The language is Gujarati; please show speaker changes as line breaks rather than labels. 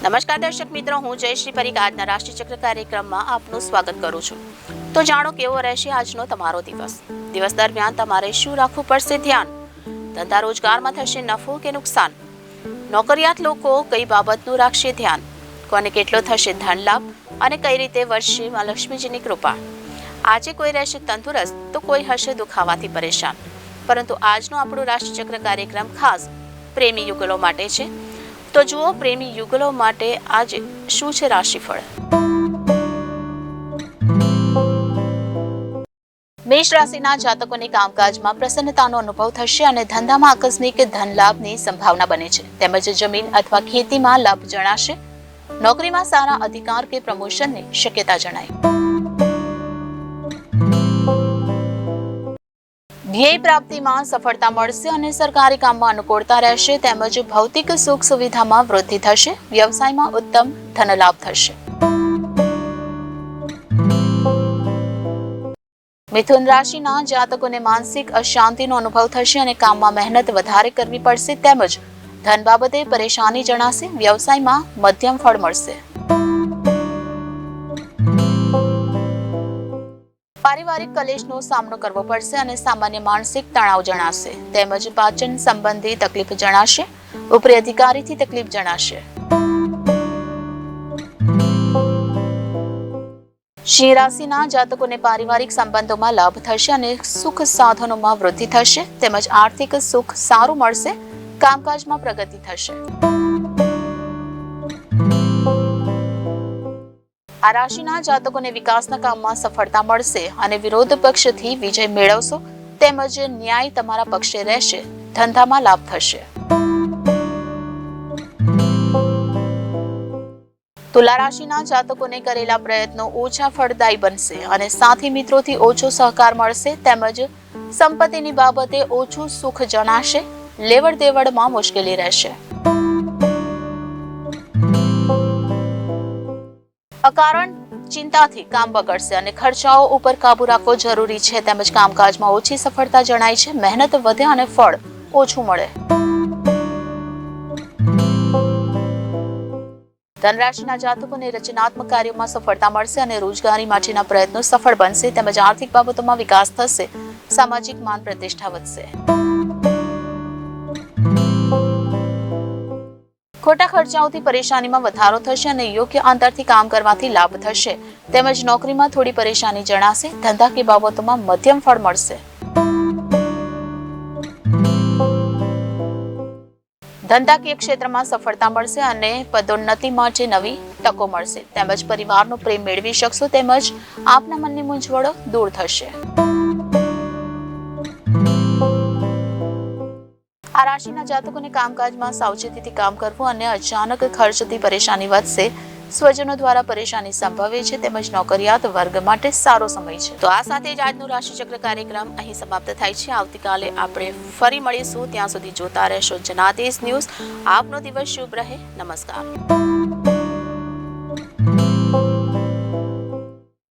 નમસ્કાર દર્શક મિત્રો, હું જયશ્રી પરીખ આજના રાષ્ટ્રીય ચક્ર કાર્યક્રમમાં આપનું સ્વાગત કરું છું। તો જાણો કેવો રહેશે આજનો તમારો દિવસ। દિવસ દરમિયાન તમારે શું રાખવું પડશે ધ્યાન? ધંધા રોજગારમાં થશે નફો કે નુકસાન? નોકરિયાત લોકો કઈ બાબતનું રાખશે ધ્યાન? કોને કેટલો થશે ધન લાભ અને કઈ રીતે વર્ષે માં લક્ષ્મીજીની કૃપા? આજે કોઈ રહેશે તંદુરસ્ત તો કોઈ હશે દુખાવાથી પરેશાન। પરંતુ આજનો આપણો રાષ્ટ્રીય ચક્ર કાર્યક્રમ ખાસ પ્રેમી યુગલો માટે છે। તો જુઓ પ્રેમી યુગલો માટે આજે શું છે રાશિફળ। મેષ રાશિના જાતકોને કામકાજમાં પ્રસન્નતાનો અનુભવ થશે અને ધંધામાં આકસ્મિક ધન લાભની સંભાવના બને છે। તેમજ જમીન અથવા ખેતીમાં લાભ જણાશે। નોકરીમાં સારા અધિકાર કે પ્રમોશનની શક્યતા જણાય। ધ્યેય પ્રાપ્તિમાં સફળતા મળશે અને સરકારી કામમાં અનુકૂળતા રહેશે। તેમજ ભૌતિક સુખ સુવિધામાં વૃદ્ધિ થશે। વ્યવસાયમાં ઉત્તમ ધન લાભ થશે। મિથુન રાશિના જાતકોને માનસિક અશાંતિનો અનુભવ થશે અને કામમાં મહેનત વધારે કરવી પડશે। તેમજ ધન બાબતે પરેશાની જણાશે। વ્યવસાયમાં મધ્યમ ફળ મળશે। પારિવારિક કલેશનો સામનો કરવો પડશે અને સામાન્ય માનસિક તણાવ જણાશે। તેમજ પાચન સંબંધી તકલીફ જણાશે। ઉપરી અધિકારીથી તકલીફ જણાશે। સિંહ રાશિના જાતકોને પારિવારિક સંબંધોમાં લાભ થશે અને સુખ સાધનોમાં વૃદ્ધિ થશે। તેમજ આર્થિક સુખ સારું મળશે। કામકાજમાં પ્રગતિ થશે। આ રાશિના જાતકોને વિકાસના કામમાં સફળતા મળશે અને વિરોધ પક્ષથી વિજય મેળવશો। તેમજ ન્યાય તમારા પક્ષે રહેશે। ધંધામાં લાભ થશે। તુલા રાશિના જાતકોને કરેલા પ્રયત્નો ઓછા ફળદાયી બનશે અને સાથી મિત્રોથી ઓછો સહકાર મળશે। તેમજ સંપત્તિની બાબતે ઓછું સુખ જણાશે। લેવડ દેવડમાં મુશ્કેલી રહેશે। અકારણ ચિંતાથી કામ બગડશે અને ખર્ચાઓ ઉપર કાબુ રાખવો જરૂરી છે। તેમજ કામકાજમાં ઓછી સફળતા જણાય છે। મહેનત વધે અને ફળ ઓછું મળે। ધનરાશિના જાતકોને રચનાત્મક કાર્યોમાં સફળતા મળશે અને રોજગારી માટેના પ્રયત્નો સફળ બનશે। તેમજ આર્થિક બાબતોમાં વિકાસ થશે। સામાજિક માન પ્રતિષ્ઠા વધશે। ખોટા ખર્ચાઓથી પરેશાનીમાં વધારો થશે અને યોગ્ય અંતરથી કામ કરવાથી લાભ થશે। તેમજ નોકરીમાં થોડી પરેશાની જણાશે। ધંધાકીય બાબતોમાં મધ્યમ ફળ મળશે। ધંધાકીય ક્ષેત્રમાં સફળતા મળશે અને પદોન્નતિ માટે નવી તકો મળશે। તેમજ પરિવારનો પ્રેમ મેળવી શકશો। તેમજ આપના મનની મૂંઝવણો દૂર થશે। આ રાશિના જાતકોને કામકાજમાં સાવચેતીથી કામ કરવું અને અચાનક ખર્ચથી પરેશાની વધશે। સ્વજનો દ્વારા પરેશાની સંભવે છે। તેમજ નોકરિયાત વર્ગ માટે સારો સમય છે। તો આ સાથે જ આજનું રાશિ ચક્ર કાર્યક્રમ અહીં સમાપ્ત થાય છે। આવતીકાલે આપણે ફરી મળીશું। ત્યાં સુધી જોતા રહેશો જનાદેશ ન્યૂઝ। આપનો દિવસ શુભ રહે। નમસ્કાર।